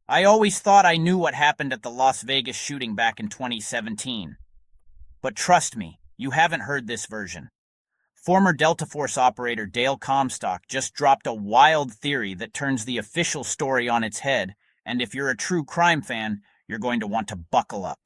I always thought I knew what happened at the Las Vegas shooting back in 2017. But trust me, you haven't heard this version. Former Delta Force operator Dale Comstock just dropped a wild theory that turns the official story on its head, and if you're a true crime fan, you're going to want to buckle up.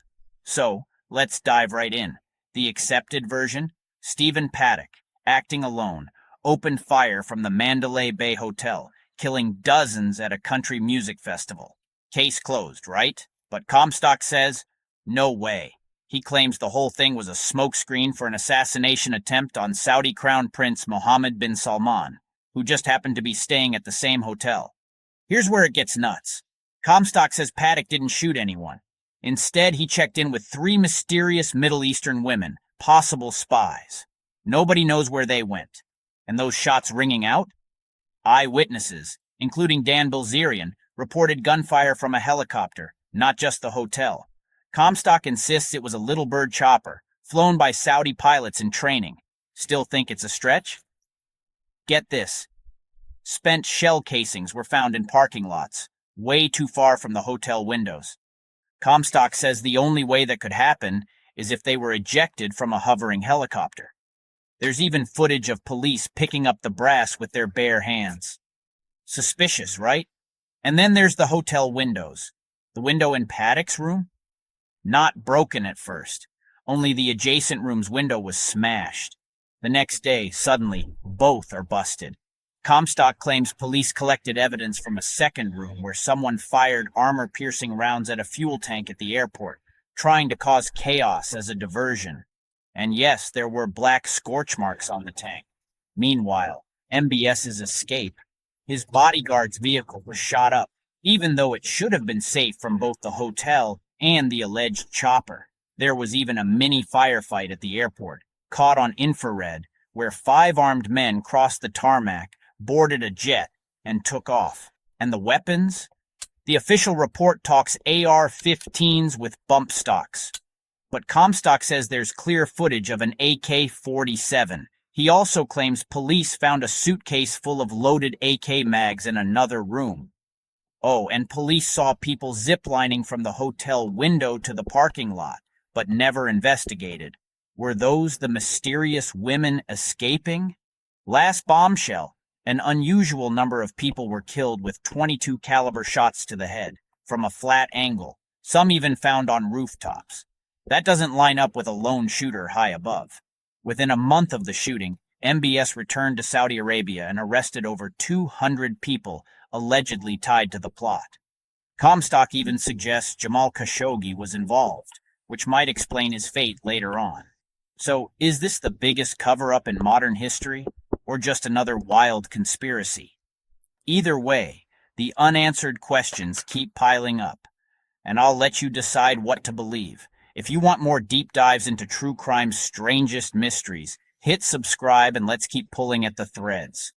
So, let's dive right in. The accepted version? Stephen Paddock, acting alone, opened fire from the Mandalay Bay Hotel, killing dozens at a country music festival. Case closed, right? But Comstock says, no way. He claims the whole thing was a smokescreen for an assassination attempt on Saudi Crown Prince Mohammed bin Salman, who just happened to be staying at the same hotel. Here's where it gets nuts. Comstock says Paddock didn't shoot anyone. Instead, he checked in with 3 mysterious Middle Eastern women, possible spies. Nobody knows where they went. And those shots ringing out? Eyewitnesses, including Dan Bilzerian, reported gunfire from a helicopter, not just the hotel. Comstock insists it was a Little Bird chopper, flown by Saudi pilots in training. Still think it's a stretch? Get this. Spent shell casings were found in parking lots, way too far from the hotel windows. Comstock says the only way that could happen is if they were ejected from a hovering helicopter. There's even footage of police picking up the brass with their bare hands. Suspicious, right? And then there's the hotel windows. The window in Paddock's room? Not broken at first, only the adjacent room's window was smashed. The next day, suddenly, both are busted. Comstock claims police collected evidence from a second room where someone fired armor-piercing rounds at a fuel tank at the airport, trying to cause chaos as a diversion. And yes, there were black scorch marks on the tank. Meanwhile, MBS's escape. His bodyguard's vehicle was shot up, even though it should have been safe from both the hotel and the alleged chopper. There was even a mini firefight at the airport, caught on infrared, where 5 armed men crossed the tarmac, boarded a jet, and took off. And the weapons? The official report talks AR-15s with bump stocks. But Comstock says there's clear footage of an AK-47. He also claims police found a suitcase full of loaded AK mags in another room. Oh, and police saw people ziplining from the hotel window to the parking lot, but never investigated. Were those the mysterious women escaping? Last bombshell, an unusual number of people were killed with .22 caliber shots to the head, from a flat angle, some even found on rooftops. That doesn't line up with a lone shooter high above. Within a month of the shooting, MBS returned to Saudi Arabia and arrested over 200 people allegedly tied to the plot. Comstock even suggests Jamal Khashoggi was involved, which might explain his fate later on. So, is this the biggest cover-up in modern history, or just another wild conspiracy? Either way, the unanswered questions keep piling up, and I'll let you decide what to believe. If you want more deep dives into true crime's strangest mysteries, hit subscribe and let's keep pulling at the threads.